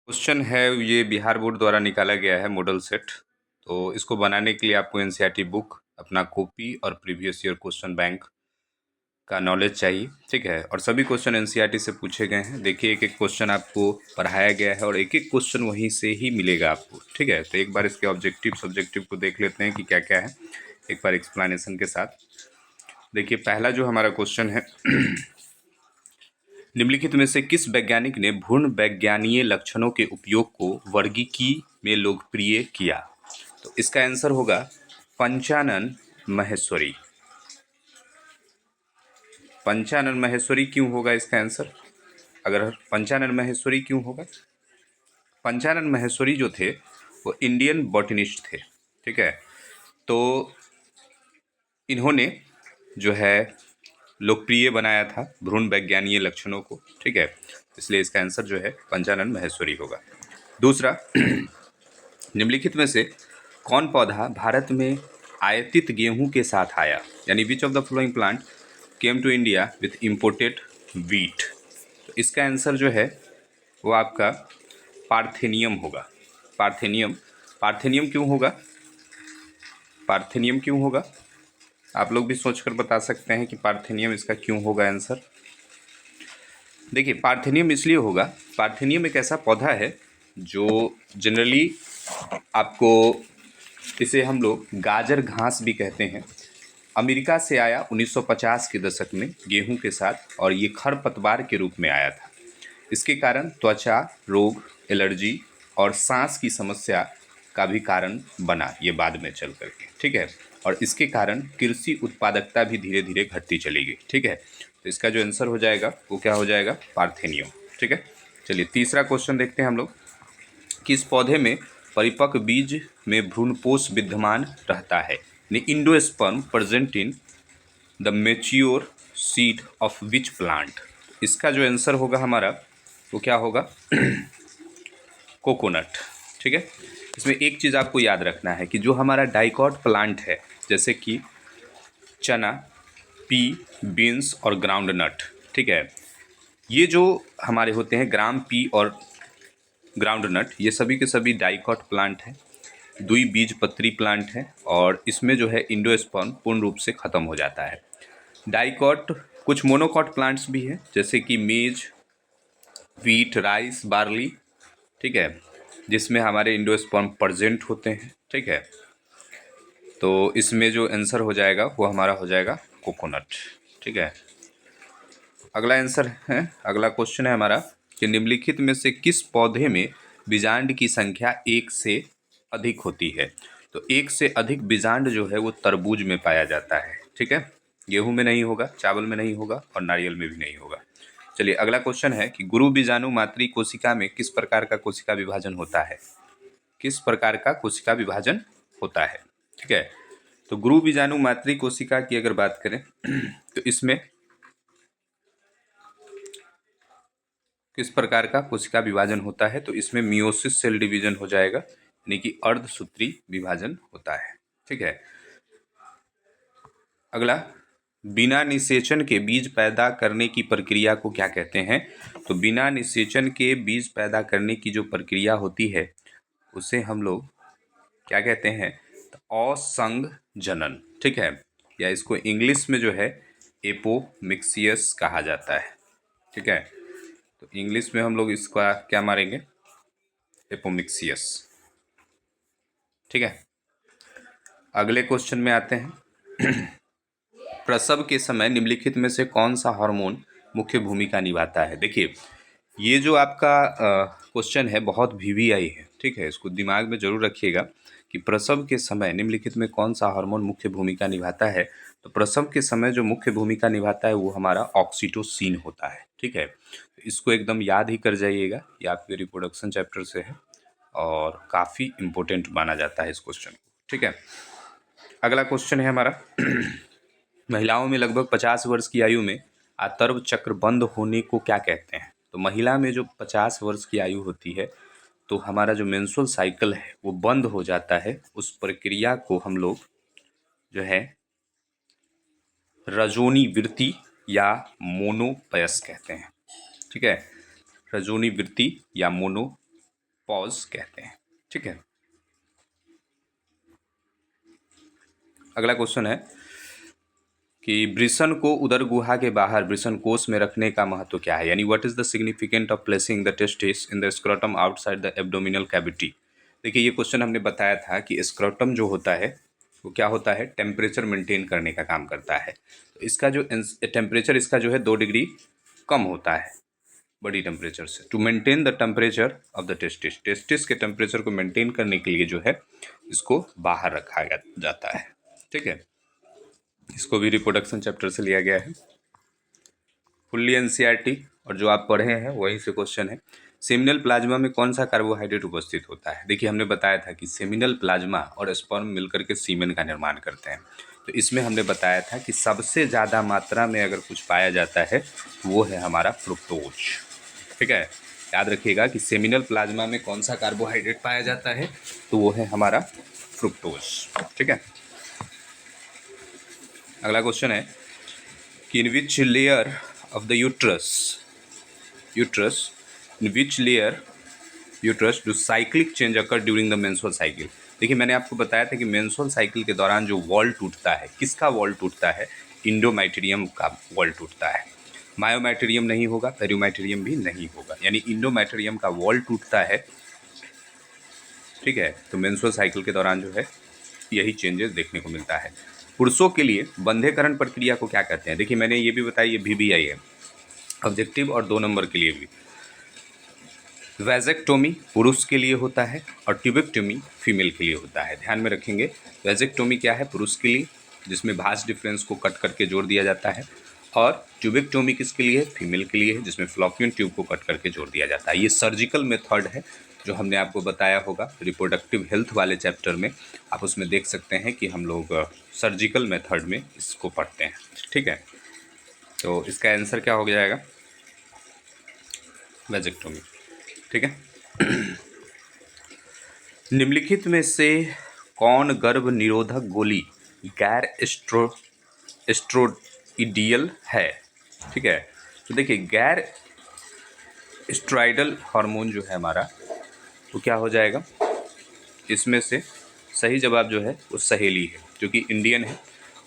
Question है ये Bihar board द्वारा निकाला गया है मॉडल सेट। तो इसको बनाने के लिए आपको एनसीईआरटी बुक, अपना कॉपी और प्रीवियस ईयर क्वेश्चन बैंक का नॉलेज चाहिए। ठीक है, और सभी क्वेश्चन एनसीईआरटी से पूछे गए हैं। देखिए, एक एक क्वेश्चन आपको पढ़ाया गया है और एक एक क्वेश्चन वहीं से ही मिलेगा आपको। ठीक है, तो एक बार इसके ऑब्जेक्टिव सब्जेक्टिव को देख लेते हैं कि क्या क्या है, एक बार एक्सप्लेनेशन के साथ। देखिए, पहला जो हमारा क्वेश्चन है निम्नलिखित में से किस वैज्ञानिक ने भ्रूण वैज्ञानिक लक्षणों के उपयोग को वर्गीकी में लोकप्रिय किया? तो इसका आंसर होगा पंचानन महेश्वरी। पंचानन महेश्वरी क्यों होगा इसका आंसर? अगर पंचानन महेश्वरी क्यों होगा? पंचानन महेश्वरी जो थे वो इंडियन बॉटनिस्ट थे। ठीक है, तो इन्होंने जो है लोकप्रिय बनाया था भ्रूण वैज्ञानिक लक्षणों को। ठीक है, इसलिए इसका आंसर जो है पंचानन महेश्वरी होगा। दूसरा, निम्नलिखित में से कौन पौधा भारत में आयातित गेहूं के साथ आया? यानी which of the flowing plant came to India with imported wheat? तो इसका आंसर जो है वो आपका पार्थेनियम होगा। पार्थेनियम। पार्थेनियम क्यों होगा? पार्थेनियम क्यों होगा? आप लोग भी सोचकर बता सकते हैं कि पार्थेनियम इसका क्यों होगा आंसर। देखिए, पार्थेनियम इसलिए होगा, पार्थेनियम एक ऐसा पौधा है जो जनरली आपको, इसे हम लोग गाजर घास भी कहते हैं, अमेरिका से आया 1950 के दशक में गेहूं के साथ, और ये खरपतवार के रूप में आया था। इसके कारण त्वचा रोग, एलर्जी और सांस की समस्या का भी कारण बना ये बाद में चल करके। ठीक है, और इसके कारण कृषि उत्पादकता भी धीरे धीरे घटती चली गई। ठीक है, तो इसका जो आंसर हो जाएगा वो क्या हो जाएगा? पार्थेनियम। ठीक है, चलिए तीसरा क्वेश्चन देखते हैं हम लोग। किस पौधे में परिपक्व बीज में भ्रूणपोष विद्यमान रहता है? Endosperm present in the mature seed of which plant? इसका जो आंसर होगा हमारा वो क्या होगा? कोकोनट। ठीक है, इसमें एक चीज़ आपको याद रखना है कि जो हमारा डाइकॉट प्लांट है, जैसे कि चना, पी, बीन्स और ग्राउंडनट, ठीक है, ये जो हमारे होते हैं ग्राम, पी और ग्राउंडनट, ये सभी के सभी डाइकॉट प्लांट हैं, द्विबीजपत्री प्लांट है, और इसमें जो है इंडोस्पर्म पूर्ण रूप से खत्म हो जाता है। डाइकॉट कुछ मोनोकॉट प्लांट्स भी हैं, जैसे कि मेज, व्हीट, राइस, बार्ली। ठीक है, जिसमें हमारे इंडोस्पर्म प्रेजेंट होते हैं। ठीक है, तो इसमें जो आंसर हो जाएगा वो हमारा हो जाएगा कोकोनट। ठीक है, अगला आंसर है, अगला क्वेश्चन है हमारा कि निम्नलिखित में से किस पौधे में बीजांड की संख्या एक से अधिक होती है? तो एक से अधिक बीजांड जो है वो तरबूज में पाया जाता है। ठीक है, गेहूं में नहीं होगा, चावल में नहीं होगा और नारियल में भी नहीं होगा। चलिए अगला क्वेश्चन है कि गुरु बीजाणु मातृ कोशिका में किस प्रकार का कोशिका विभाजन होता है? किस प्रकार का कोशिका विभाजन होता है? ठीक है, तो गुरु बीजाणु मातृ कोशिका की अगर बात करें तो इसमें किस प्रकार का कोशिका विभाजन होता है? तो इसमें मियोसिस सेल डिवीजन हो जाएगा, यानी कि अर्धसूत्री विभाजन होता है। ठीक है, अगला, बिना निषेचन के बीज पैदा करने की प्रक्रिया को क्या कहते हैं? तो बिना निषेचन के बीज पैदा करने की जो प्रक्रिया होती है उसे हम लोग क्या कहते हैं? तो असंग जनन। ठीक है, या इसको इंग्लिश में जो है एपोमिक्सियस कहा जाता है। ठीक है, तो इंग्लिश में हम लोग इसका क्या मारेंगे? एपोमिक्सियस। ठीक है, अगले क्वेश्चन में आते हैं। प्रसव के समय निम्नलिखित में से कौन सा हार्मोन मुख्य भूमिका निभाता है? देखिए, ये जो आपका क्वेश्चन है बहुत वीवीआई है। ठीक है, इसको दिमाग में जरूर रखिएगा कि प्रसव के समय निम्नलिखित में कौन सा हार्मोन मुख्य भूमिका निभाता है। तो प्रसव के समय जो मुख्य भूमिका निभाता है वो हमारा ऑक्सीटोसिन होता है। ठीक है, तो इसको एकदम याद ही कर जाइएगा, ये आपके रिप्रोडक्शन चैप्टर से है और काफ़ी इम्पोर्टेंट माना जाता है इस क्वेश्चन को। ठीक है, अगला क्वेश्चन है हमारा। महिलाओं में लगभग 50 वर्ष की आयु में आतर्व चक्र बंद होने को क्या कहते हैं? तो महिला में जो 50 वर्ष की आयु होती है तो हमारा जो मेंस्ट्रुअल साइकिल है वो बंद हो जाता है। उस प्रक्रिया को हम लोग जो है रजोनी वृत्ति या मोनोपयस कहते हैं। ठीक है, रजोनी वृत्ति या मोनोपयस पॉज कहते हैं। ठीक है, अगला क्वेश्चन है कि वृषण को उदर गुहा के बाहर वृषण कोश में रखने का महत्व क्या है, यानी what is the significant of placing the testis in the scrotum outside the abdominal cavity. देखिए, ये क्वेश्चन हमने बताया था कि स्क्रोटम जो होता है वो क्या होता है, टेम्परेचर मेंटेन करने का काम करता है। तो इसका जो टेम्परेचर इसका जो है 2 डिग्री कम होता है बॉडी टेम्परेचर से। To maintain the temperature of the testis, testis के टेम्परेचर को मेंटेन करने के लिए जो है इसको बाहर रखा जाता है। ठीक है, इसको भी रिप्रोडक्शन चैप्टर से लिया गया है, फुल्ली एनसीईआरटी, और जो आप पढ़े हैं वहीं से क्वेश्चन है। सेमिनल प्लाज्मा में कौन सा कार्बोहाइड्रेट उपस्थित होता है। देखिए, हमने बताया था कि सेमिनल प्लाज्मा और स्पर्म मिलकर के सीमेन का निर्माण करते हैं। तो इसमें हमने बताया था कि सबसे ज़्यादा मात्रा में अगर कुछ पाया जाता है वो है हमारा फ्रुक्टोज। ठीक है, याद रखिएगा कि सेमिनल प्लाज्मा में कौन सा कार्बोहाइड्रेट पाया जाता है, तो वो है हमारा फ्रुक्टोज। ठीक है, अगला क्वेश्चन है कि in which layer of the uterus in which layer uterus do cyclic change occur during the menstrual cycle. देखिए, मैंने आपको बताया था कि मेंस्ट्रुअल साइकिल के दौरान जो वॉल टूटता है, किसका वॉल टूटता है, इंडोमेट्रियम का वॉल टूटता है। मायोमेट्रियम नहीं होगा, पेरियोमेट्रियम भी नहीं होगा, यानी इंडोमेट्रियम का वॉल टूटता है। ठीक है, तो मेंस्ट्रुअल साइकिल के दौरान जो है यही चेंजेस देखने को मिलता है। पुरुषों के लिए बंधेकरण प्रक्रिया को क्या कहते हैं। देखिए, मैंने ये भी बताया, ये VBI है ऑब्जेक्टिव, और 2 नंबर के लिए भी। वैजेक्टोमी पुरुष के लिए होता है और ट्यूबेक्टोमी फीमेल के लिए होता है। ध्यान में रखेंगे, वैजेक्टोमी क्या है, पुरुष के लिए, जिसमें भास डिफरेंस को कट करके जोड़ दिया जाता है, और ट्यूबेक्टोमी किसके लिए है, फीमेल के लिए है, जिसमें फ्लॉपियन ट्यूब को कट करके जोड़ दिया जाता है। ये सर्जिकल मेथड है जो हमने आपको बताया होगा रिप्रोडक्टिव हेल्थ वाले चैप्टर में, आप उसमें देख सकते हैं कि हम लोग सर्जिकल मेथड में इसको पढ़ते हैं। ठीक है, तो इसका आंसर क्या हो जाएगा, वैजेक्टोमी। ठीक है, निम्नलिखित में से कौन गर्भ निरोधक गोली गैर एस्ट्रोइडियल है। ठीक है, तो देखिए, गैर एस्ट्राइडल हार्मोन जो है हमारा वो क्या हो जाएगा, इसमें से सही जवाब जो है वो सहेली है, जो कि इंडियन है,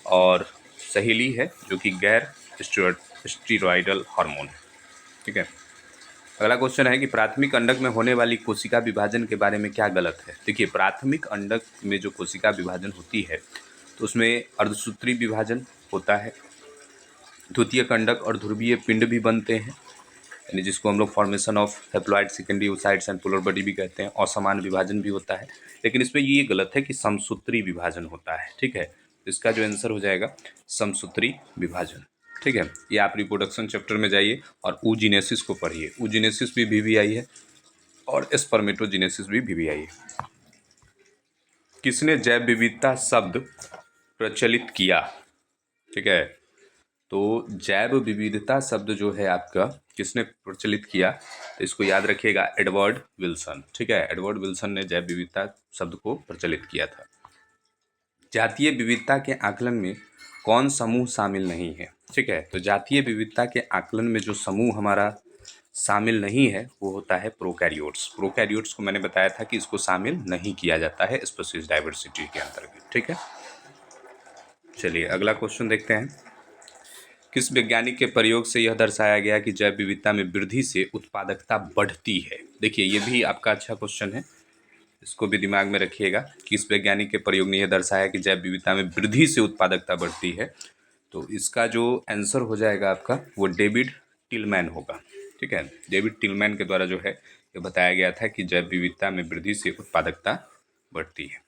और सहेली है जो कि गैर स्टीरॉयडल हार्मोन है। ठीक है, अगला क्वेश्चन है कि प्राथमिक अंडक में होने वाली कोशिका विभाजन के बारे में क्या गलत है। देखिए, प्राथमिक अंडक में जो कोशिका विभाजन होती है तो उसमें अर्धसूत्री विभाजन होता है, द्वितीयक अंडक और ध्रुवीय पिंड भी बनते हैं, यानी जिसको हम लोग formation of haploid secondary oocytes and polar body भी कहते हैं, और समान विभाजन भी होता है। लेकिन इसमें ये गलत है कि समसूत्री विभाजन होता है। ठीक है, इसका जो आंसर हो जाएगा समसूत्री विभाजन। ठीक है, ये आप रिप्रोडक्शन चैप्टर में जाइए और ऊजीनेसिस को पढ़िए, ऊजीनेसिस भी VBI है और स्पर्मेटोजीनेसिस भी VBI है। किसने जैव विविधता शब्द प्रचलित किया। ठीक है, तो जैव विविधता शब्द जो है आपका किसने प्रचलित किया, तो इसको याद रखिएगा, एडवर्ड विल्सन। ठीक है, एडवर्ड विल्सन ने जैव विविधता शब्द को प्रचलित किया था। जातीय विविधता के आकलन में कौन समूह शामिल नहीं है। ठीक है, तो जातीय विविधता के आकलन में जो समूह हमारा शामिल नहीं है वो होता है प्रोकैरियोट्स। प्रोकैरियोट्स को मैंने बताया था कि इसको शामिल नहीं किया जाता है स्पीशीज डाइवर्सिटी के अंतर्गत। ठीक है, चलिए अगला क्वेश्चन देखते हैं। किस वैज्ञानिक के प्रयोग से यह दर्शाया गया कि जैव विविधता में वृद्धि से उत्पादकता बढ़ती है। देखिए, ये भी आपका अच्छा क्वेश्चन है, इसको भी दिमाग में रखिएगा। किस वैज्ञानिक के प्रयोग ने यह दर्शाया कि जैव विविधता में वृद्धि से उत्पादकता बढ़ती है, तो इसका जो आंसर हो जाएगा आपका वो डेविड टिलमैन होगा। ठीक है, डेविड टिलमैन के द्वारा जो है ये बताया गया था कि जैव विविधता में वृद्धि से उत्पादकता बढ़ती है।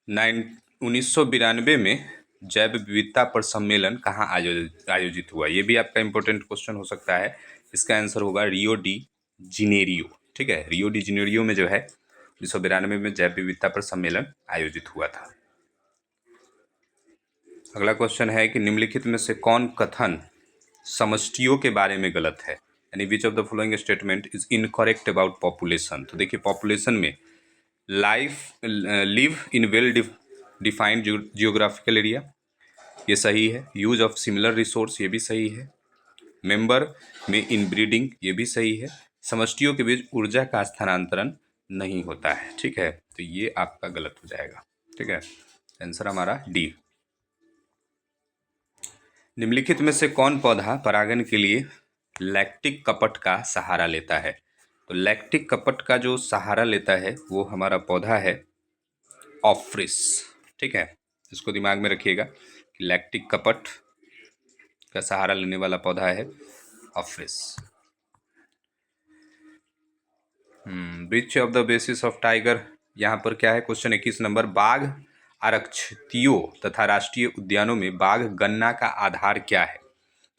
1992 में जैव विविधता पर सम्मेलन कहाँ आयोजित हुआ, ये भी आपका इंपॉर्टेंट क्वेश्चन हो सकता है। इसका आंसर होगा रियो डी जिनेरियो। ठीक है, रियो डी जिनेरियो में जो है 1992 में जैव विविधता पर सम्मेलन आयोजित हुआ था। अगला क्वेश्चन है कि निम्नलिखित में से कौन कथन समष्टियों के बारे में गलत है, यानी which of the following statement is incorrect about population. तो देखिए, पॉपुलेशन में live in well defined geographical area, ये सही है। यूज ऑफ सिमिलर रिसोर्स, ये भी सही है। मेंबर में इनब्रीडिंग, ये भी सही है। समष्टियों के बीच ऊर्जा का स्थानांतरण नहीं होता है, ठीक है, तो ये आपका गलत हो जाएगा, ठीक है। आंसर हमारा डी। निम्नलिखित में से कौन पौधा परागण के लिए लैक्टिक कपट का सहारा लेता है? तो लैक्टिक कपट का जो सहारा लेता है वो हमारा पौधा है ऑफ्रिस, ठीक है। इसको दिमाग में रखिएगा कि लैक्टिक कपट का सहारा लेने वाला पौधा है ऑफ्रिस। Breach of the basis of tiger, यहाँ पर क्या है क्वेश्चन 21 नंबर, बाघ आरक्षितियों तथा राष्ट्रीय उद्यानों में बाघ गणना का आधार क्या है?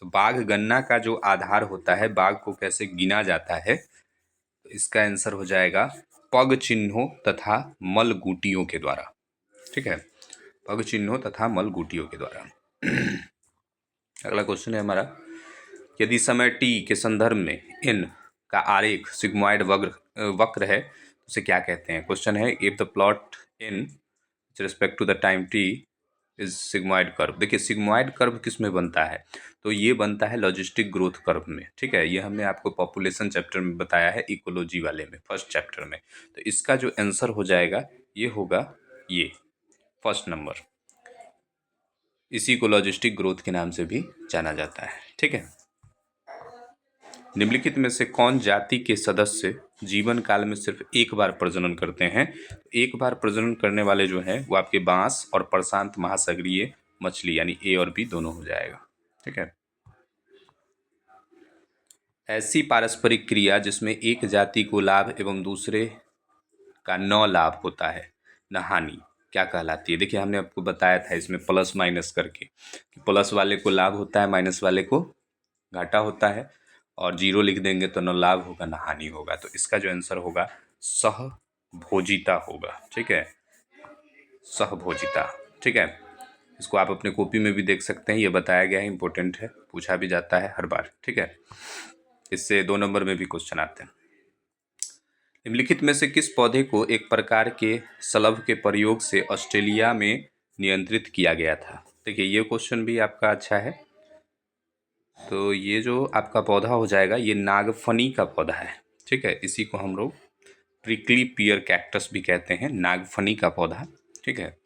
तो बाघ गणना का जो आधार होता है, बाघ को कैसे गिना जाता है, तो इसका आंसर हो जाएगा पग चिन्हों तथा मलगूटियों के द्वारा, ठीक है, पग चिन्हों तथा मलगूटियों के द्वारा। अगला क्वेश्चन है हमारा, यदि समय t के संदर्भ में n का आरेख सिग्मॉइड वक्र है तो उसे क्या कहते हैं? क्वेश्चन है, if the plot n with respect to the time t is sigmoid curve. देखिए सिग्मॉइड कर्व किस में बनता है? तो ये बनता है लॉजिस्टिक ग्रोथ कर्व में, ठीक है। ये हमने आपको पॉपुलेशन चैप्टर में बताया है, इकोलॉजी वाले में, फर्स्ट चैप्टर में। तो इसका जो आंसर हो जाएगा ये होगा ये फर्स्ट नंबर। इसी को लॉजिस्टिक ग्रोथ के नाम से भी जाना जाता है, ठीक है। निम्नलिखित में से कौन जाति के सदस्य जीवन काल में सिर्फ एक बार प्रजनन करते हैं? एक बार प्रजनन करने वाले जो हैं वो आपके बांस और प्रशांत महासागरीय मछली, यानी ए और बी दोनों हो जाएगा, ठीक है। ऐसी पारस्परिक क्रिया जिसमें एक जाति को लाभ एवं दूसरे का न लाभ होता है, न हानि, क्या कहलाती है? देखिए हमने आपको बताया था इसमें प्लस माइनस करके कि प्लस वाले को लाभ होता है, माइनस वाले को घाटा होता है, और जीरो लिख देंगे तो न लाभ होगा न हानि होगा। तो इसका जो आंसर होगा सहभोजिता होगा, ठीक है, सहभोजिता, ठीक है। इसको आप अपने कॉपी में भी देख सकते हैं, ये बताया गया है, इंपॉर्टेंट है, पूछा भी जाता है हर बार, ठीक है। इससे 2 नंबर में भी क्वेश्चन आते हैं। निम्नलिखित में से किस पौधे को एक प्रकार के शलभ के प्रयोग से ऑस्ट्रेलिया में नियंत्रित किया गया था? देखिए ये क्वेश्चन भी आपका अच्छा है। तो ये जो आपका पौधा हो जाएगा ये नागफनी का पौधा है, ठीक है। इसी को हम लोग प्रिकली पियर कैक्टस भी कहते हैं, नागफनी का पौधा, ठीक है।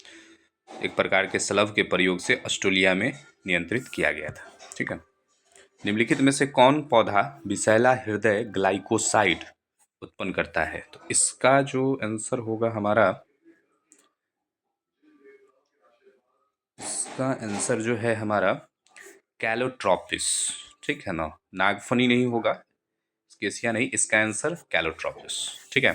एक प्रकार के शलभ के प्रयोग से ऑस्ट्रेलिया में नियंत्रित किया गया था, ठीक है। निम्नलिखित में से कौन पौधा विषैला हृदय ग्लाइकोसाइड उत्पन्न करता है? तो इसका जो आंसर होगा हमारा, इसका आंसर जो है हमारा कैलोट्रोपिस, ठीक है ना, नागफनी नहीं होगा, केसिया नहीं, इसका आंसर कैलोट्रोपिस, ठीक है।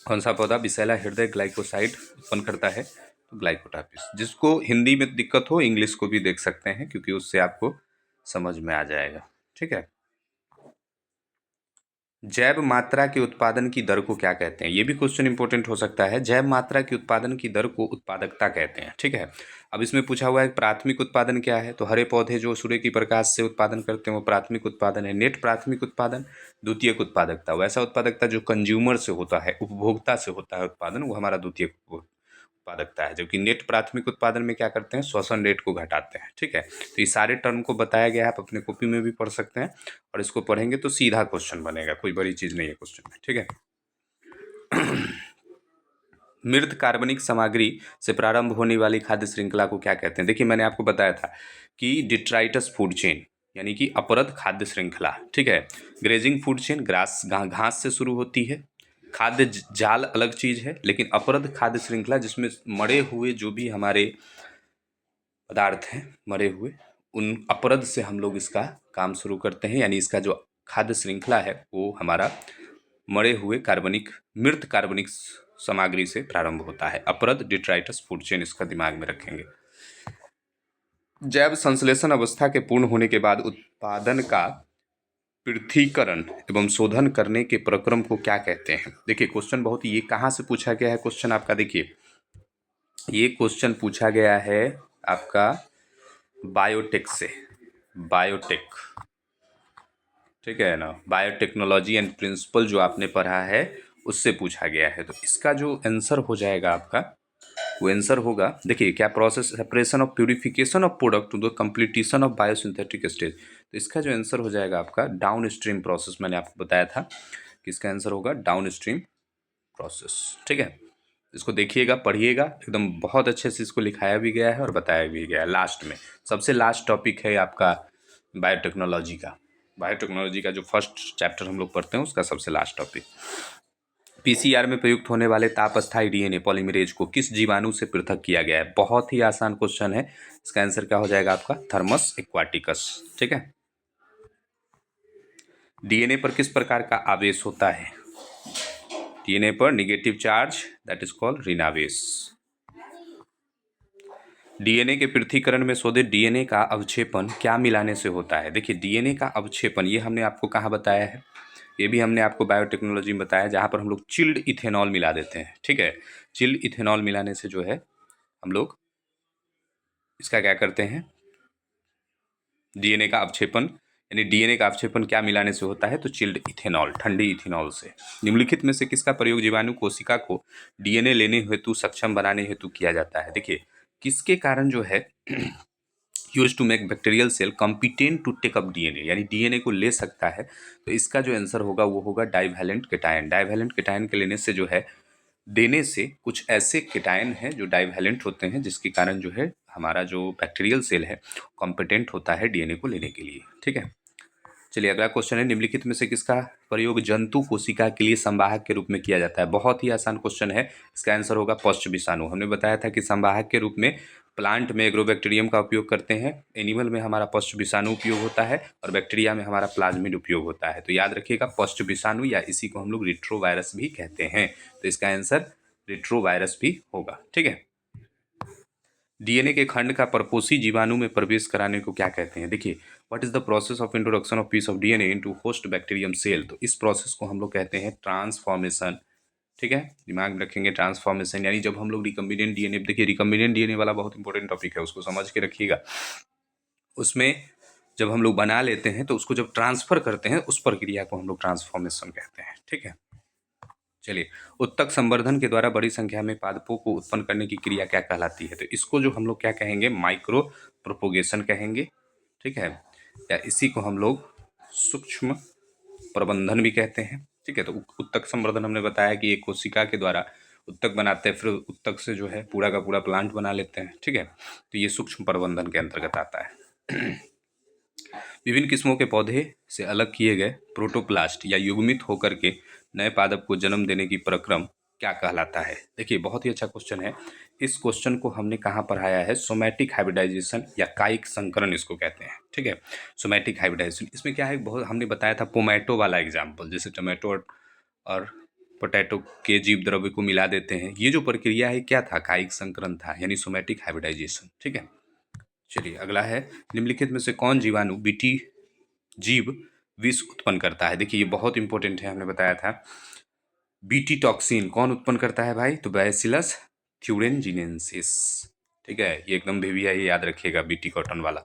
कौन सा पौधा विषैला हृदय ग्लाइकोसाइड उत्पन्न करता है? तो ग्लाइकोटापिस। जिसको हिंदी में दिक्कत हो इंग्लिश को भी देख सकते हैं क्योंकि उससे आपको समझ में आ जाएगा, ठीक है। जैव मात्रा के उत्पादन की दर को क्या कहते हैं? ये भी क्वेश्चन इंपॉर्टेंट हो सकता है। जैव मात्रा के उत्पादन की दर को उत्पादकता कहते हैं, ठीक है। अब इसमें पूछा हुआ है प्राथमिक उत्पादन क्या है? तो हरे पौधे जो सूर्य की प्रकाश से उत्पादन करते हैं वो प्राथमिक उत्पादन है। नेट प्राथमिक उत्पादन, द्वितीयक उत्पादकता, वैसा उत्पादकता जो कंज्यूमर से होता है, उपभोक्ता से होता है उत्पादन, वो हमारा द्वितीयक उत्पादकता है। जबकि नेट प्राथमिक उत्पादन में क्या करते हैं? श्वसन रेट को घटाते हैं, ठीक है। तो ये सारे टर्म को बताया गया है, आप अपने कॉपी में भी पढ़ सकते हैं, और इसको पढ़ेंगे तो सीधा क्वेश्चन बनेगा, कोई बड़ी चीज़ नहीं है क्वेश्चन में, ठीक है। मृत कार्बनिक सामग्री से प्रारंभ होने वाली खाद्य श्रृंखला को क्या कहते हैं? देखिए मैंने आपको बताया था कि डिट्राइटस फूड चेन, यानी कि अपरद खाद्य श्रृंखला, ठीक है। ग्रेजिंग फूड चेन ग्रास घास से शुरू होती है, खाद्य जाल अलग चीज़ है, लेकिन अपरद खाद्य श्रृंखला जिसमें मरे हुए जो भी हमारे पदार्थ हैं मरे हुए, उन अपरद से हम लोग इसका काम शुरू करते हैं, यानी इसका जो खाद्य श्रृंखला है वो हमारा मरे हुए कार्बनिक, मृत कार्बनिक सामग्री से प्रारंभ होता है। अपरद डिट्राइटस फूड चेन, इसका दिमाग में रखेंगे। जैव संश्लेषण अवस्था के पूर्ण होने के बाद उत्पादन का पृथक्करण एवं शोधन करने के प्रक्रम को क्या कहते हैं? देखिए क्वेश्चन बहुत, ये कहाँ से पूछा गया है क्वेश्चन आपका? देखिए ये क्वेश्चन पूछा गया है आपका बायोटेक से, बायोटेक, ठीक है ना, बायोटेक्नोलॉजी एंड प्रिंसिपल जो आपने पढ़ा है उससे पूछा गया है। तो इसका जो आंसर हो जाएगा आपका वो आंसर होगा, देखिए क्या process, separation of purification of product to the completion of biosynthetic stage. तो इसका जो आंसर हो जाएगा आपका डाउन स्ट्रीम प्रोसेस, मैंने आपको बताया था कि इसका आंसर होगा डाउन स्ट्रीम प्रोसेस। ठीक है, इसको देखिएगा, पढ़िएगा, एकदम बहुत अच्छे से इसको लिखाया भी गया है और बताया भी गया है। लास्ट में सबसे लास्ट टॉपिक है आपका बायोटेक्नोलॉजी का। बायोटेक्नोलॉजी का जो फर्स्ट चैप्टर हम लोग पढ़ते हैं उसका सबसे लास्ट टॉपिक। पीसीआर में प्रयुक्त होने वाले तापस्थायी डीएनए पॉलीमरेज को किस जीवाणु से पृथक किया गया है? बहुत ही आसान क्वेश्चन है। इसका आंसर क्या हो जाएगा आपका? Thermos aquaticus. ठीक है। डीएनए पर किस प्रकार का आवेश होता है? डीएनए पर negative charge, that is called ऋण आवेश। डीएनए के पृथक्करण में शोधित डीएनए का अवक्षेपण क्या मिलाने से होता है? देखिए डीएनए का अवक्षेपण ये हमने आपको कहाँ बताया है? ये भी हमने आपको बायोटेक्नोलॉजी में बताया, जहाँ पर हम लोग चिल्ड इथेनॉल मिला देते हैं। ठीक है, चिल्ड इथेनॉल मिलाने से जो है हम लोग इसका क्या करते हैं, डीएनए का अवक्षेपण, यानी डीएनए का अवक्षेपण क्या मिलाने से होता है? तो चिल्ड इथेनॉल, ठंडी इथेनॉल से। निम्नलिखित में से किसका प्रयोग जीवाणु कोशिका को डीएनए लेने हेतु सक्षम बनाने हेतु किया जाता है? देखिए किसके कारण जो है use to make bacterial cell competent to take up DNA, यानी डीएनए को ले सकता है। तो इसका जो आंसर होगा वो होगा डाइवैलेंट केटायन। डाइवैलेंट केटायन के लेने से जो है, देने से कुछ ऐसे केटायन हैं जो डाइवैलेंट होते हैं, जिसके कारण जो है हमारा जो बैक्टीरियल सेल है कॉम्पिटेंट होता है डीएनए को लेने के लिए। ठीक है, चलिए अगला क्वेश्चन है, निम्नलिखित में से किसका प्रयोग जंतु कोशिका के लिए संवाहक के रूप में किया जाता है? बहुत ही आसान क्वेश्चन है। इसका आंसर होगा पश्च विषाणु। हमने बताया था कि संवाहक के रूप में प्लांट में एग्रोबैक्टीरियम का उपयोग करते हैं, एनिमल में हमारा पश्च विषाणु उपयोग होता है और बैक्टीरिया में हमारा प्लाज्मिड उपयोग होता है। तो याद रखिएगा पश्च विषाणु, या इसी को हम लोग रिट्रोवायरस भी कहते हैं। तो इसका आंसर रिट्रोवायरस भी होगा। ठीक है, डीएनए के खंड का परपोषी जीवाणु में प्रवेश कराने को क्या कहते हैं? देखिए what is the process of introduction of piece of DNA into host bacterium cell. तो इस प्रोसेस को हम लोग कहते हैं ट्रांसफॉर्मेशन। ठीक है, दिमाग में रखेंगे ट्रांसफॉर्मेशन, यानी जब हम लोग रिकम्बिनेंट डीएनए, देखिए रिकम्बिनेंट डीएनए वाला बहुत इंपॉर्टेंट टॉपिक है, उसको समझ के रखिएगा। उसमें जब हम लोग बना लेते हैं तो उसको जब ट्रांसफर करते हैं उस प्रक्रिया को हम लोग ट्रांसफॉर्मेशन कहते हैं। ठीक है, चलिए उत्तक संवर्धन के द्वारा बड़ी संख्या में पादपों को उत्पन्न करने की क्रिया क्या कहलाती है? तो इसको जो हम लोग क्या कहेंगे, माइक्रो प्रोपोगेशन कहेंगे। ठीक है, या इसी को हम लोग सूक्ष्म प्रबंधन भी कहते हैं। ठीक है, तो उत्तक संवर्धन हमने बताया कि एक कोशिका के द्वारा उत्तक बनाते हैं, फिर उत्तक से जो है पूरा का पूरा प्लांट बना लेते हैं। ठीक है, तो ये सूक्ष्म प्रबंधन के अंतर्गत आता है। विभिन्न किस्मों के पौधे से अलग किए गए प्रोटोप्लास्ट या युग्मित होकर के नए पादप को जन्म देने की प्रक्रम क्या कहलाता है? देखिए बहुत ही अच्छा क्वेश्चन है। इस क्वेश्चन को हमने कहाँ पढ़ाया है? सोमैटिक हाइब्रिडाइजेशन या कायिक संकरण इसको कहते हैं। ठीक है, सोमैटिक हाइब्रिडाइजेशन, इसमें क्या है, बहुत हमने बताया था पोमैटो वाला एग्जाम्पल, जैसे टोमेटो और पोटैटो के जीव द्रव्य को मिला देते हैं। ये जो प्रक्रिया है क्या था? कायिक संकरण था, यानी सोमैटिक हाइब्रिडाइजेशन। ठीक है, चलिए अगला है, निम्नलिखित में से कौन जीवाणु बीटी जीव विष उत्पन्न करता है? देखिए ये बहुत इंपॉर्टेंट है, हमने बताया था। बीटी टॉक्सिन कौन उत्पन्न करता है भाई? तो बैसिलस थ्यूरेनजीनेंसिस। ठीक है, ये एकदम भेविया, ये याद रखिएगा, बीटी कॉटन वाला।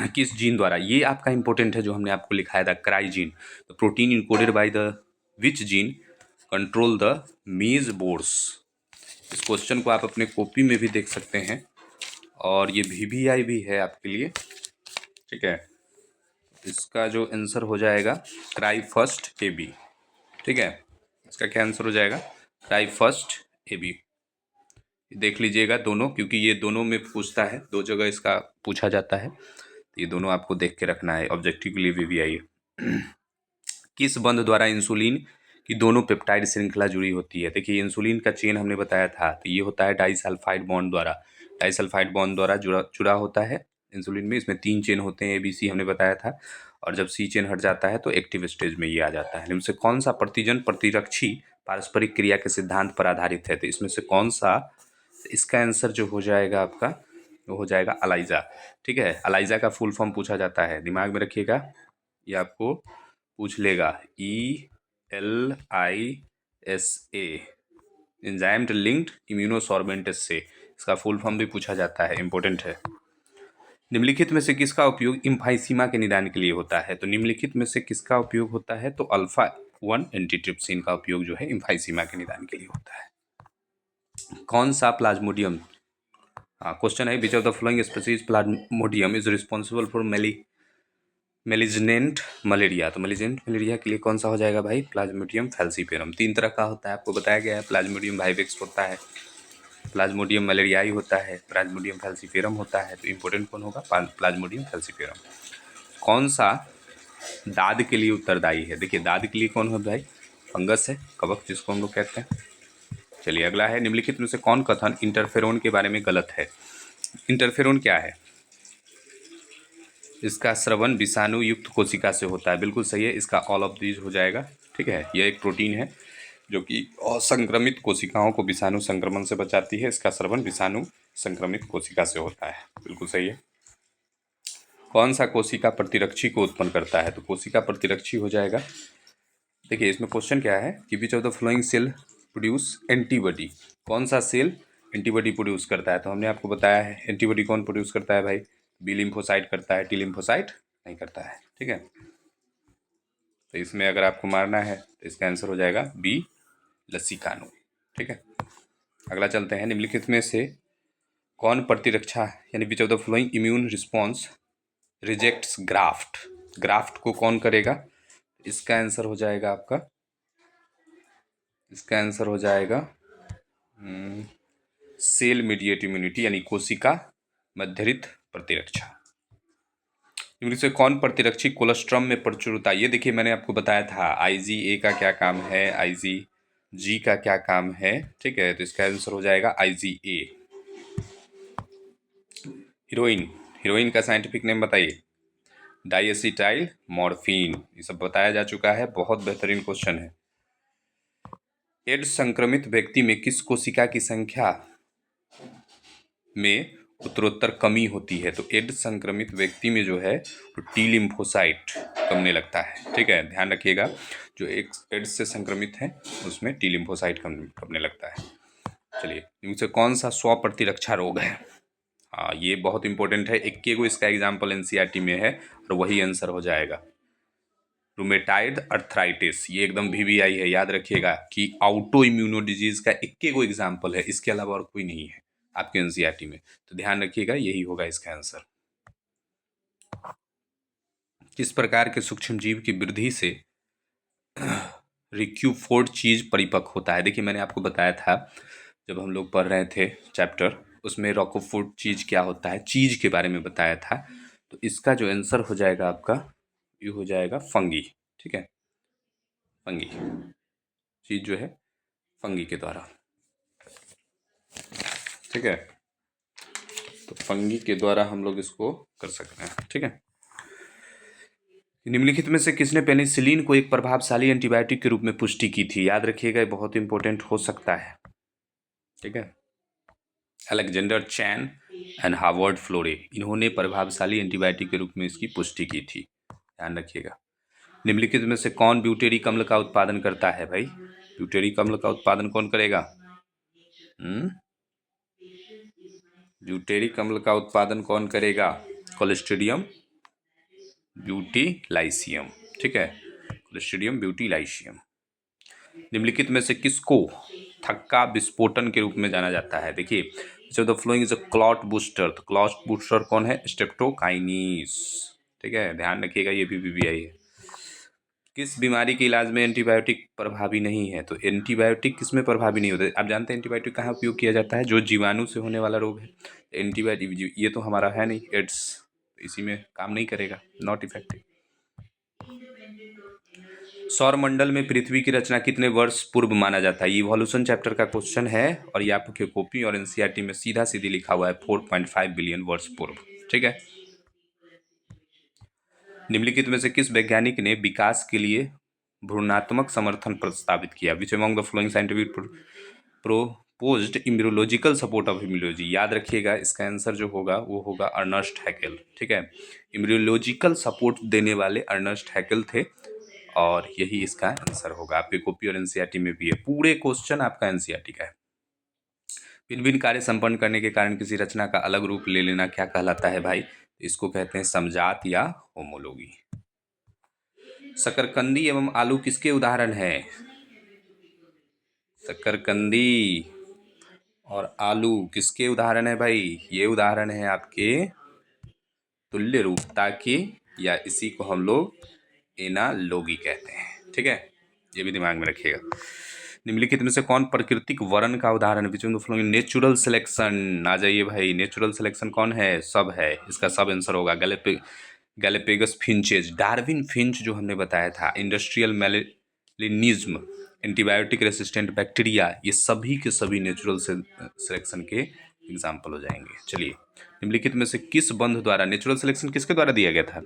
किस जीन द्वारा, ये आपका इंपॉर्टेंट है जो हमने आपको लिखाया था, क्राइजीन। तो protein encoded by the which gene control the मीज बोर्ड्स। इस क्वेश्चन को आप अपने कॉपी में भी देख सकते हैं और ये VVI भी है आपके लिए। ठीक है, इसका जो आंसर हो जाएगा क्राइफर्स्ट AB। ठीक है, इसका क्या आंसर हो जाएगा? क्राइफर्स्ट AB। देख लीजिएगा दोनों, क्योंकि ये दोनों में पूछता है, दो जगह इसका पूछा जाता है, तो ये दोनों आपको देख के रखना है, ऑब्जेक्टिव के लिए VVI है। किस बंध द्वारा इंसुलिन की दोनों पेप्टाइड श्रृंखला जुड़ी होती है? देखिए इंसुलिन का चेन हमने बताया था, तो ये होता है डाइसल्फाइड बॉन्ड द्वारा। डाइसल्फाइड बॉन्ड द्वारा जुड़ा होता है इंसुलिन में। इसमें 3 चेन होते हैं, ABC हमने बताया था, और जब C चेन हट जाता है तो एक्टिव स्टेज में ये आ जाता है। इनमें से कौन सा प्रतिजन प्रतिरक्षी पारस्परिक क्रिया के सिद्धांत पर आधारित है? तो इसमें से कौन सा, इसका आंसर जो हो जाएगा आपका वो हो जाएगा अलाइजा। ठीक है, अलाइजा का फुल फॉर्म पूछा जाता है, दिमाग में रखिएगा, ये आपको पूछ लेगा। ELISA, एंजाइम लिंक्ड इम्यूनोसॉर्बेंटेस से, इसका फुल फॉर्म भी पूछा जाता है, इंपॉर्टेंट है। निम्नलिखित में से किसका उपयोग इम्फाइसीमा के निदान के लिए होता है? तो निम्नलिखित में से किसका उपयोग होता है? तो अल्फा 1 एंटीट्रिप्सिन का उपयोग जो है इम्फाइसीमा के निदान के लिए होता है। कौन सा प्लाज्मोडियम, हाँ क्वेश्चन है, which of the following species plasmodium is responsible for malignant malaria. तो मेलिजेंट मलेरिया के लिए कौन सा हो जाएगा भाई, प्लाज्मोडियम फैल्सीफेरम। 3 तरह का होता है, आपको बताया गया है। प्लाज्मोडियम वाइवेक्स होता है, प्लाज्मोडियम मलेरियाई होता है, प्लाज्मोडियम फैल्सीफेरम होता है। तो इंपॉर्टेंट कौन होगा, प्लाज्मोडियम फैल्सीफेरम। कौन सा दाद के लिए उत्तरदायी है, देखिए दाद के लिए कौन है भाई, फंगस है, कवक जिसको हम लोग कहते हैं। चलिए अगला है, निम्नलिखित में से कौन कथन इंटरफेरोन के बारे में गलत है। इंटरफेरोन क्या है, इसका स्रवण विषाणु युक्त कोशिका से होता है, बिल्कुल सही है, इसका ऑल ऑफ दीज हो जाएगा। ठीक है, यह एक प्रोटीन है जो कि असंक्रमित कोशिकाओं को विषाणु संक्रमण से बचाती है। इसका स्रवण विषाणु संक्रमित कोशिका से होता है, बिल्कुल सही है। कौन सा कोशिका प्रतिरक्षी को उत्पन्न करता है, तो कोशिका प्रतिरक्षी हो जाएगा, देखिए इसमें क्वेश्चन क्या है कि which of the following cell produce antibody, कौन सा सेल एंटीबॉडी प्रोड्यूस करता है। तो हमने आपको बताया है एंटीबॉडी कौन प्रोड्यूस करता है भाई, बी लिम्फोसाइट करता है, टी लिम्फोसाइट नहीं करता है। ठीक है, तो इसमें अगर आपको मारना है तो इसका आंसर हो जाएगा बी लसीकानु। ठीक है, अगला चलते हैं, निम्नलिखित में से कौन प्रतिरक्षा यानी which of the flowing immune response rejects graft, graft को कौन करेगा, इसका आंसर हो जाएगा आपका, इसका आंसर हो जाएगा सेल मीडिएट इम्यूनिटी यानी कोशिका मध्यरित प्रतिरक्षा। इनमें से कौन प्रतिरक्षी कोलेस्ट्रम में प्रचुरता, ये देखिए मैंने आपको बताया था IgA का क्या काम है, IgG का क्या काम है। ठीक है, तो इसका आंसर हो जाएगा IgA। हीरोइन, हीरोइन का साइंटिफिक नेम बताइए, डाइएसिटाइल मॉर्फिन, ये सब बताया जा चुका है, बहुत बेहतरीन क्वेश्चन है। एड्स संक्रमित व्यक्ति में किस कोशिका की संख्या में उत्तरोत्तर कमी होती है, तो एड्स संक्रमित व्यक्ति में जो है तो टी लिम्फोसाइट कमने लगता है। ठीक है, ध्यान रखिएगा, जो एड्स से संक्रमित है उसमें टी लिम्फोसाइट कमने लगता है। चलिए, इनमें से कौन सा स्व प्रतिरक्षा रोग है, हाँ ये बहुत इंपॉर्टेंट है, 21 को इसका एग्जाम्पल NCERT में है और वही आंसर हो जाएगा, रूमेटाइड अर्थराइटिस, ये एकदम VVI है, याद रखिएगा कि ऑटो इम्यूनो डिजीज का 21 को एग्जाम्पल है, इसके अलावा और कोई नहीं है आपके NCERT में, तो ध्यान रखिएगा यही होगा इसका आंसर। किस प्रकार के सूक्ष्म जीव की वृद्धि से रिक्यूफोर्ड चीज परिपक्व होता है, देखिए मैंने आपको बताया था जब हम लोग पढ़ रहे थे चैप्टर, उसमें रॉकोफोर्ड चीज क्या होता है, चीज के बारे में बताया था। तो इसका जो आंसर हो जाएगा आपका, ये हो जाएगा फंगी। ठीक है, फंगी चीज जो है फंगी के द्वारा। ठीक है, तो फंगी के द्वारा हम लोग इसको कर सकते हैं। ठीक है, निम्नलिखित में से किसने पेनिसिलिन को एक प्रभावशाली एंटीबायोटिक के रूप में पुष्टि की थी, याद रखिएगा ये बहुत इंपॉर्टेंट हो सकता है। ठीक है, अलेक्जेंडर चैन एंड हार्वर्ड फ्लोरे, इन्होंने प्रभावशाली एंटीबायोटिक के रूप में इसकी पुष्टि की थी, ध्यान रखिएगा। निम्नलिखित में से कौन ब्यूटेरिक अम्ल का उत्पादन करता है भाई, ब्यूटेरिक अम्ल का उत्पादन कौन करेगा, ब्यूटेरिक अम्ल का उत्पादन कौन करेगा, कोलेस्ट्रिडियम ब्यूटीलाइसियम। ठीक है, कोलेस्ट्रिडियम ब्यूटीलाइसियम। निम्नलिखित में से किसको थक्का विस्फोटन के रूप में जाना जाता है, देखिए जो the following is a clot booster, तो क्लॉट बूस्टर कौन है, स्ट्रेप्टोकाइनीस। ठीक है, ध्यान रखिएगा ये भी VVI है। किस बीमारी के इलाज में एंटीबायोटिक प्रभावी नहीं है, तो एंटीबायोटिक किस में प्रभावी नहीं होता, आप जानते हैं एंटीबायोटिक कहाँ उपयोग किया जाता है, जो जीवाणु से होने वाला रोग है। एंटीबायोटिक ये तो हमारा है नहीं एड्स, इसी में काम नहीं करेगा, नॉट इफेक्टिव। सौरमंडल में पृथ्वी की रचना कितने वर्ष पूर्व माना जाता है, ये इवोल्यूशन चैप्टर का क्वेश्चन है और ये आपके कॉपी और NCERT में सीधा सीधी लिखा हुआ है 4.5 बिलियन वर्ष पूर्व। ठीक है, निम्नलिखित में से किस वैज्ञानिक ने विकास के लिए भ्रूणात्मक समर्थन प्रस्तावित किया, which among the flowing scientific proposed embryological support of immunology, याद रखिएगा इसका आंसर जो होगा वो होगा अर्नस्ट हैकेल। ठीक है, इम्ब्रियोलॉजिकल सपोर्ट देने वाले अर्नस्ट हैकेल थे और यही इसका आंसर होगा, आपके कॉपी और NCERT में भी है, पूरे क्वेश्चन आपका NCERT का है। भिन्न भिन्न कार्य संपन्न करने के कारण किसी रचना का अलग रूप ले लेना क्या कहलाता है भाई, इसको कहते हैं समजात या होमोलॉगी। शकरकंदी एवं आलू किसके उदाहरण है, शकरकंदी और आलू किसके उदाहरण है भाई? ये उदाहरण है आपके तुल्य रूपता के, या इसी को हम लोग एनालोगी कहते हैं। ठीक है, ये भी दिमाग में रखिएगा। निम्नलिखित में से कौन प्राकृतिक वर्ण का उदाहरण? Which of the following natural selection? आ जाइए भाई, नेचुरल सिलेक्शन कौन है? सब है, इसका सब आंसर होगा गैलेपेगस फिंचेज, डार्विन फिंच जो हमने बताया था, industrial melanism, antibiotic resistant bacteria, ये सभी के सभी नेचुरल सिलेक्शन के एग्जाम्पल हो जाएंगे। चलिए, निम्नलिखित में से किस बंध द्वारा नेचुरल सिलेक्शन किसके द्वारा दिया गया था?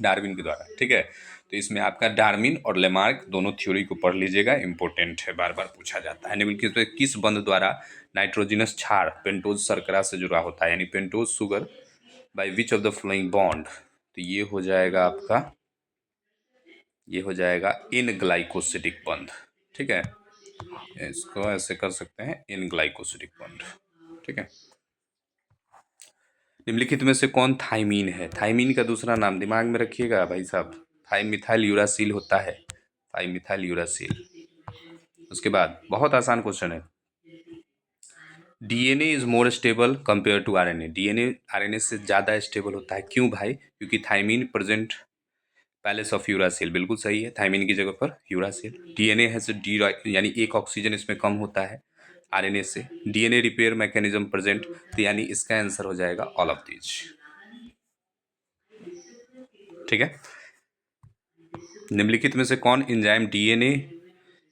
डार्विन के द्वारा। ठीक है, तो इसमें आपका डार्विन और लेमार्क दोनों थ्योरी को पढ़ लीजिएगा, इंपॉर्टेंट है, बार बार पूछा जाता है। निम्नलिखित में किस बंध द्वारा नाइट्रोजिनस क्षार पेंटोज शर्करा से जुड़ा होता है, यानी pentose sugar by which of the flowing bond? तो ये हो जाएगा आपका, ये हो जाएगा इन ग्लाइकोसिडिक बंध। ठीक है, इसको ऐसे कर सकते हैं, इन ग्लाइकोसिडिक बंध। ठीक है, निम्नलिखित में से कौन थाइमीन है? थाइमीन का दूसरा नाम दिमाग में रखिएगा भाई साहब, 5-मिथाइल यूरासिल होता है, 5-मिथाइल यूरासिल। उसके बाद बहुत आसान क्वेश्चन है, DNA is more stable compare to RNA. DNA RNA से ज़्यादा स्टेबल होता है, क्यों भाई? क्योंकि thymine present place of uracil, बिल्कुल सही है, थाइमीन की जगह पर यूरासिल। डीएनए है से डी, यानी एक ऑक्सीजन इसमें कम होता है आरएनए से। डीएनए रिपेयर मैकेनिज्म प्रेजेंट, तो यानी इसका आंसर हो जाएगा ऑल ऑफ दीज। ठीक है, निम्नलिखित में से कौन एंजाइम डीएनए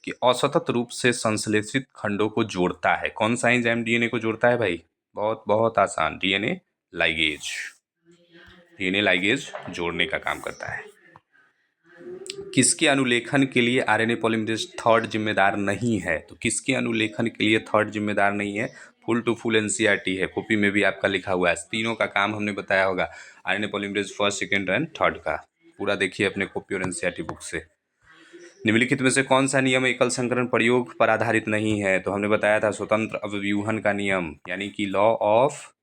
के असतत रूप से संश्लेषित खंडों को जोड़ता है? कौन सा एंजाइम डीएनए को जोड़ता है भाई? बहुत बहुत आसान, डीएनए लाइगेज। डीएनए लाइगेज जोड़ने का काम करता है। किसके अनुलेखन के लिए आरएनए पॉलीमरेज थर्ड जिम्मेदार नहीं है? तो किसके अनुलेखन के लिए थर्ड जिम्मेदार नहीं है? फुल टू फुल एनसीईआरटी है, कॉपी में भी आपका लिखा हुआ है, तीनों का काम हमने बताया होगा, RNA polymerase first, second and third का पूरा देखिए अपने कॉपी और एनसीईआरटी बुक से। निम्नलिखित में से कौन सा नियम एकल संकरण प्रयोग पर आधारित नहीं है? तो हमने बताया था स्वतंत्र अवव्यूहन का नियम, यानी कि लॉ ऑफ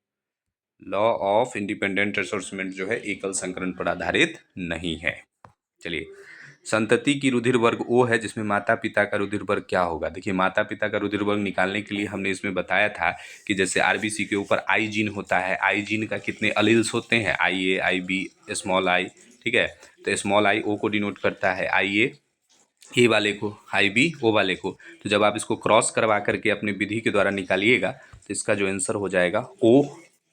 इंडिपेंडेंट रिसोर्समेंट जो है एकल संकरण पर आधारित नहीं है। चलिए, संतति की रुधिर वर्ग ओ है जिसमें माता पिता का रुधिर वर्ग क्या होगा? देखिए, माता पिता का रुधिर वर्ग निकालने के लिए हमने इसमें बताया था कि जैसे आरबीसी के ऊपर आई जीन होता है, आई जीन का कितने अलील्स होते हैं? आई ए, आई बी, स्मॉल आई। ठीक है, तो स्मॉल आई ओ को डिनोट करता है, आई ए वाले को, आई बी ओ वाले को। तो जब आप इसको क्रॉस करवा करके अपनी विधि के द्वारा निकालिएगा तो इसका जो आंसर हो जाएगा ओ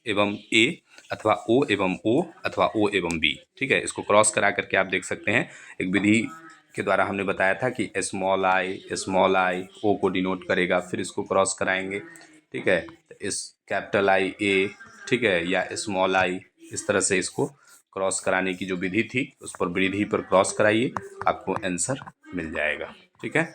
एवं ए, अथवा ओ एवं ओ, अथवा ओ एवं बी। ठीक है, इसको क्रॉस करा करके आप देख सकते हैं, एक विधि के द्वारा हमने बताया था कि स्मॉल आई ओ को डिनोट करेगा, फिर इसको क्रॉस कराएंगे। ठीक है, तो इस कैपिटल आई ए, ठीक है, या स्मॉल आई, इस तरह से इसको क्रॉस कराने की जो विधि थी उस पर विधि पर क्रॉस कराइए, आपको आंसर मिल जाएगा। ठीक है,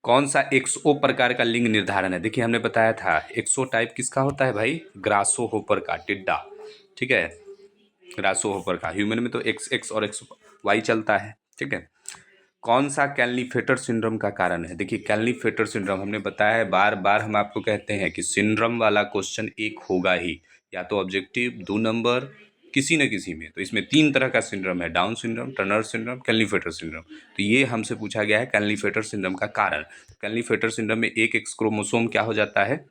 कौन सा एक्सओ प्रकार का लिंग निर्धारण है? देखिए, हमने बताया था एक्सो टाइप किसका होता है भाई? ग्रासोहोपर का, टिड्डा। ठीक है, ग्रासोहोपर का। ह्यूमन में तो एक्स और एक्स वाई चलता है। ठीक है, कौन सा कैल्नीफेटर सिंड्रोम का कारण है? देखिए, कैल्नीफेटर सिंड्रोम हमने बताया है, बार बार हम आपको कहते हैं कि सिंड्रोम वाला क्वेश्चन एक होगा ही, या तो ऑब्जेक्टिव 2 नंबर किसी न किसी में। तो इसमें 3 तरह का सिंड्रोम है, Down syndrome, Turner syndrome, Klinefelter syndrome. तो ये हमसे पूछा गया है कैल्नीफेटर सिंड्रोम का कारण। कैल्नीफेटर सिंड्रोम में एक एक्स क्रोमोसोम क्या हो जाता है?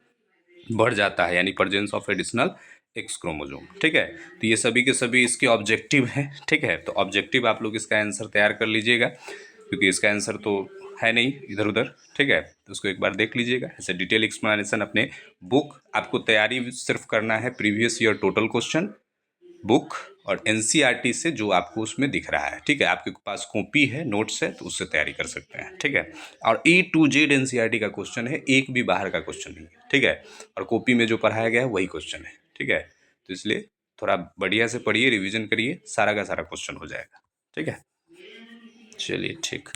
बढ़ जाता है, यानी presence of additional x chromosome. ठीक है, तो ये सभी के सभी इसके ऑब्जेक्टिव हैं। ठीक है, तो ऑब्जेक्टिव आप लोग इसका आंसर तैयार कर लीजिएगा, क्योंकि इसका आंसर तो है नहीं इधर उधर। ठीक है, तो उसको एक बार देख लीजिएगा, ऐसे डिटेल एक्सप्लेनेशन अपने बुक, आपको तैयारी सिर्फ करना है previous year total question book और एनसीईआरटी से जो आपको उसमें दिख रहा है। ठीक है, आपके पास कॉपी है, नोट्स है, तो उससे तैयारी कर सकते हैं। ठीक है, और ए टू जेड एनसीईआरटी का क्वेश्चन है, एक भी बाहर का क्वेश्चन नहीं है। ठीक है, और कॉपी में जो पढ़ाया गया है वही क्वेश्चन है। ठीक है, तो इसलिए थोड़ा बढ़िया से पढ़िए, रिविजन करिए, सारा का सारा क्वेश्चन हो जाएगा। ठीक है, चलिए ठीक।